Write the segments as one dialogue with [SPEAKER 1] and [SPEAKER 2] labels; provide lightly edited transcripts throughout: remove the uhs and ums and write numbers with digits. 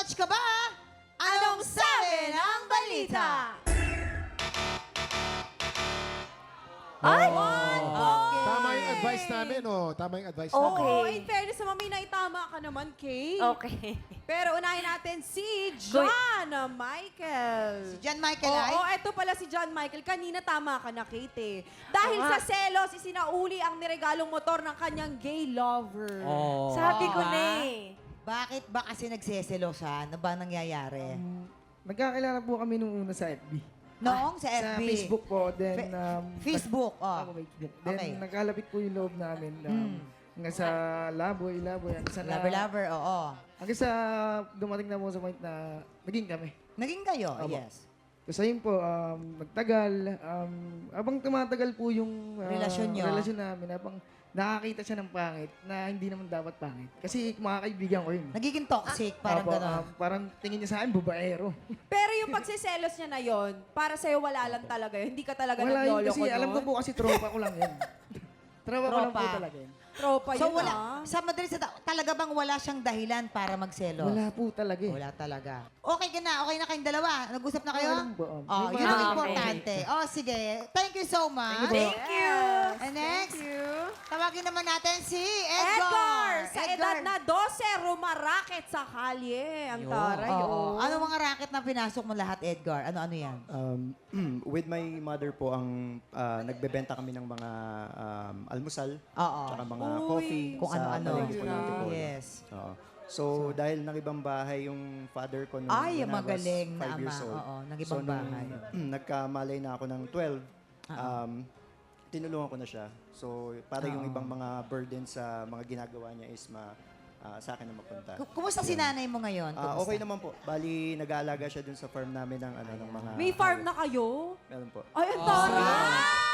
[SPEAKER 1] Match ka ba? Anong sabi ng balita?
[SPEAKER 2] Ay!
[SPEAKER 1] Okay.
[SPEAKER 3] Tama yung advice namin, oh. Tama yung advice
[SPEAKER 2] Okay.
[SPEAKER 3] namin.
[SPEAKER 4] Oo, in fairness naman, may naitama ka naman, Kay.
[SPEAKER 2] Okay.
[SPEAKER 4] Pero unahin natin si John Michael.
[SPEAKER 1] John Michael ay?
[SPEAKER 4] Oo, eto pala si John Michael. Kanina tama ka na, Kate. Dahil
[SPEAKER 2] Oo
[SPEAKER 4] sa
[SPEAKER 2] nga.
[SPEAKER 4] selos, isinauli ang niregalong motor ng kanyang gay lover.
[SPEAKER 2] Sabi ko
[SPEAKER 4] Diba?
[SPEAKER 2] na eh.
[SPEAKER 1] Bakit ba kasi nagseselosa? Ano ba nangyayari?
[SPEAKER 5] Nagkakilala po kami nung una sa FB.
[SPEAKER 1] Noong sa
[SPEAKER 5] Sa
[SPEAKER 1] FB?
[SPEAKER 5] Facebook po. Then,
[SPEAKER 1] Facebook,
[SPEAKER 5] Ako,
[SPEAKER 1] oh.
[SPEAKER 5] Facebook. Then,
[SPEAKER 1] Okay.
[SPEAKER 5] nagkalapit po yung loob namin. Hanggang sa Laboy. Hanggang sa
[SPEAKER 1] Lover, oo.
[SPEAKER 5] Hanggang sa dumating na po sa point na naging kami.
[SPEAKER 1] Naging kayo,
[SPEAKER 5] Opo.
[SPEAKER 1] yes.
[SPEAKER 5] Tapos ayun po, nagtagal. Habang tumatagal po yung
[SPEAKER 1] Relasyon nyo?
[SPEAKER 5] relasyon namin, habang nakakita siya ng pangit na hindi naman dapat pangit. Kasi mga kaibigan ko yun.
[SPEAKER 1] Nagiging toxic, parang
[SPEAKER 5] Opo,
[SPEAKER 1] gano'n.
[SPEAKER 5] parang tingin niya sa akin, babaero.
[SPEAKER 4] Pero yung pagsiselos niya na yon, para sa'yo wala lang talaga yun. Hindi ka talaga
[SPEAKER 5] Wala yun
[SPEAKER 4] nagloloko
[SPEAKER 5] kasi, alam ko
[SPEAKER 4] nun.
[SPEAKER 5] po kasi tropa ko lang yun. Tropa ko lang po
[SPEAKER 1] Tropa.
[SPEAKER 5] talaga yun.
[SPEAKER 4] Tropa
[SPEAKER 1] So
[SPEAKER 4] yun,
[SPEAKER 1] wala,
[SPEAKER 4] ah.
[SPEAKER 1] sa madaling talaga bang wala siyang dahilan para magselos?
[SPEAKER 5] Wala po talaga eh.
[SPEAKER 1] Wala talaga. Okay na kayong dalawa. Nag-usap na kayo?
[SPEAKER 5] Alam po,
[SPEAKER 1] Oh,
[SPEAKER 5] may
[SPEAKER 1] yun
[SPEAKER 5] mga-
[SPEAKER 1] ang
[SPEAKER 2] Okay.
[SPEAKER 1] importante. Oh, sige. Thank you so much.
[SPEAKER 5] Thank
[SPEAKER 2] Thank you.
[SPEAKER 1] And next, tawagin naman natin si
[SPEAKER 4] Edgar!
[SPEAKER 1] Edgar.
[SPEAKER 4] Sa edad na 12, rumaraket sa kalye. Ang taray,
[SPEAKER 1] Oo.
[SPEAKER 4] oh.
[SPEAKER 1] Ano mga racket na pinasok mo lahat, Edgar? Ano-ano yan?
[SPEAKER 6] With my mother po, ang nagbebenta kami ng mga almusal,
[SPEAKER 1] Oo.
[SPEAKER 6] tsaka mga
[SPEAKER 4] Uy,
[SPEAKER 6] coffee
[SPEAKER 1] Kung
[SPEAKER 6] sa
[SPEAKER 1] ano-ano.
[SPEAKER 6] palengke po ng Antipolo.
[SPEAKER 1] Yes.
[SPEAKER 6] Oo. So, dahil nang ibang bahay yung father ko nung
[SPEAKER 1] Ay,
[SPEAKER 6] when I was
[SPEAKER 1] magaling na
[SPEAKER 6] 5 years
[SPEAKER 1] ama.
[SPEAKER 6] old.
[SPEAKER 1] Oo, nag-ibang
[SPEAKER 6] so, nung
[SPEAKER 1] bahay.
[SPEAKER 6] nagkamalay na ako ng 12, tinulungan ko na siya. So, para yung ibang mga burden sa mga ginagawa niya is sa akin na mapunta.
[SPEAKER 1] Kumusta si nanay mo ngayon? Kumusta?
[SPEAKER 6] Okay naman po. Bali, nag-aalaga siya dun sa farm namin ng mga...
[SPEAKER 4] May farm na kayo?
[SPEAKER 6] Meron po.
[SPEAKER 4] Ay, ang taray!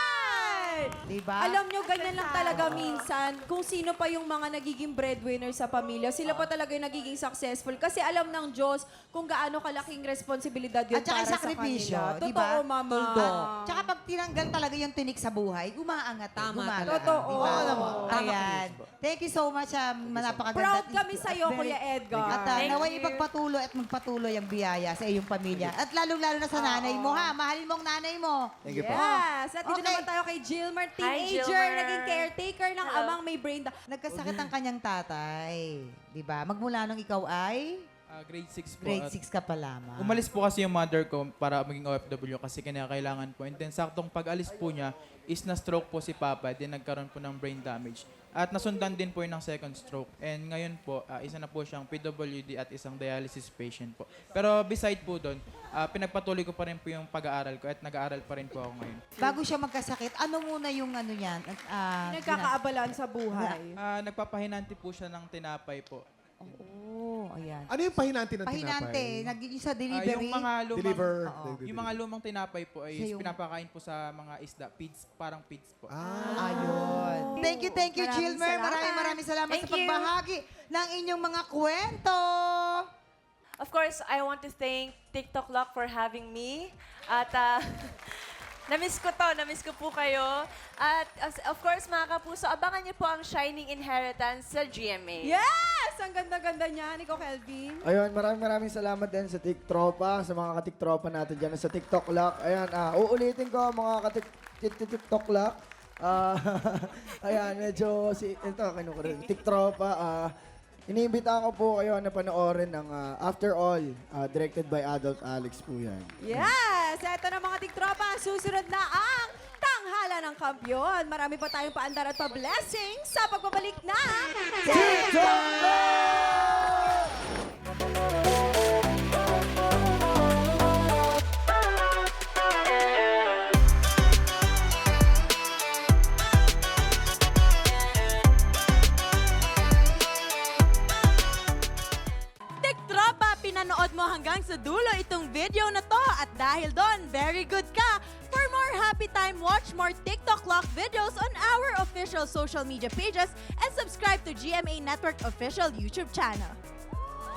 [SPEAKER 1] Diba?
[SPEAKER 4] Alam nyo, ganyan lang talaga minsan. Kung sino pa yung mga nagiging breadwinner sa pamilya, sila pa talaga yung nagiging successful. Kasi alam ng Diyos kung gaano kalaking responsibilidad yun
[SPEAKER 1] At saka
[SPEAKER 4] para sa
[SPEAKER 1] sakripisyo,
[SPEAKER 4] kanila.
[SPEAKER 1] di
[SPEAKER 4] Totoo,
[SPEAKER 1] ba?
[SPEAKER 4] mama.
[SPEAKER 1] Tuldo. Tsaka pag tinanggal talaga yung tinik sa buhay, umaangat. Gumagana.
[SPEAKER 4] Totoo.
[SPEAKER 1] Di ba?
[SPEAKER 4] Oo naman.
[SPEAKER 1] Ayan. Thank you so much. Napakaganda.
[SPEAKER 4] Proud kami
[SPEAKER 1] At
[SPEAKER 4] sa'yo,
[SPEAKER 1] very-
[SPEAKER 4] Kuya Edgar.
[SPEAKER 1] At
[SPEAKER 2] Thank
[SPEAKER 1] naway
[SPEAKER 2] you.
[SPEAKER 1] ipagpatuloy at magpatuloy ang biyaya sa iyong pamilya. At lalong-lalo na sa nanay mo, ha? Mahalin mo ang nanay mo.
[SPEAKER 6] Thank you po.
[SPEAKER 4] Yes! At dito
[SPEAKER 1] Okay.
[SPEAKER 4] naman tayo kay Gilmer,
[SPEAKER 2] Hi,
[SPEAKER 4] teenager,
[SPEAKER 2] Gilmer.
[SPEAKER 4] naging caretaker ng
[SPEAKER 2] Hello.
[SPEAKER 4] amang may brain.
[SPEAKER 1] Nagkasakit ang kanyang tatay. Di ba? Magmula nung ikaw ay
[SPEAKER 7] Grade 6 po.
[SPEAKER 1] grade
[SPEAKER 7] At
[SPEAKER 1] 6 ka pa lamang.
[SPEAKER 7] Umalis po kasi yung mother ko para maging OFW kasi kinakailangan po. And then saktong pag-alis po niya is na-stroke po si Papa. Then nagkaroon po ng brain damage. At nasundan din po yun ng second stroke. And ngayon po, isa na po siyang PWD at isang dialysis patient po. Pero beside po doon, pinagpatuloy ko pa rin po yung pag-aaral ko at nag-aaral pa rin po ako ngayon.
[SPEAKER 1] Bago siya magkasakit, ano muna yung ano yan?
[SPEAKER 4] Nagkakaabalaan sa buhay.
[SPEAKER 7] Nagpapahinanti po siya ng tinapay po.
[SPEAKER 1] Oo, ayan.
[SPEAKER 3] Ano yung pahinanti ng
[SPEAKER 1] Pahinante,
[SPEAKER 3] tinapay?
[SPEAKER 1] naging sa
[SPEAKER 7] Yung
[SPEAKER 1] delivery.
[SPEAKER 7] mga lumang,
[SPEAKER 3] Deliver.
[SPEAKER 7] yung mga lumang tinapay po ay
[SPEAKER 1] Sa yung-
[SPEAKER 7] pinapakain po sa mga isda, feeds, parang feeds po.
[SPEAKER 1] Ayun. Thank you,
[SPEAKER 4] Maraming
[SPEAKER 1] Gilmer.
[SPEAKER 4] salamat.
[SPEAKER 1] Maraming salamat
[SPEAKER 2] Thank
[SPEAKER 1] sa pagbahagi ng inyong mga kwento.
[SPEAKER 2] Of course, I want to thank TikTok Lock for having me. At namiss ko po kayo. At of course, mga kapuso, abangan niyo po ang Shining Inheritance sa GMA.
[SPEAKER 4] Yes! Ang ganda-ganda niya, Nico Kelvin.
[SPEAKER 5] Ayun, maraming salamat din sa TikTropa, sa mga katiktropa natin dyan sa TikTok Lock. Ayan, uulitin ko mga TikTok Lock. Ayan, medyo ito, TikTropa. Iniimbitahan ko po kayo na panoorin ng After All, directed by Adult Alex po yan.
[SPEAKER 4] Yes! Ito na mga tiktropa, susunod na ang tanghala ng kampyon. Marami pa tayong paandar at pa-blessing sa pagbabalik na TikTropa, pinanood mo hanggang sa dulo itong video na to at dahil doon, very good ka. For more happy time, watch more TikTok Lock videos on our official social media pages and subscribe to GMA Network official YouTube channel.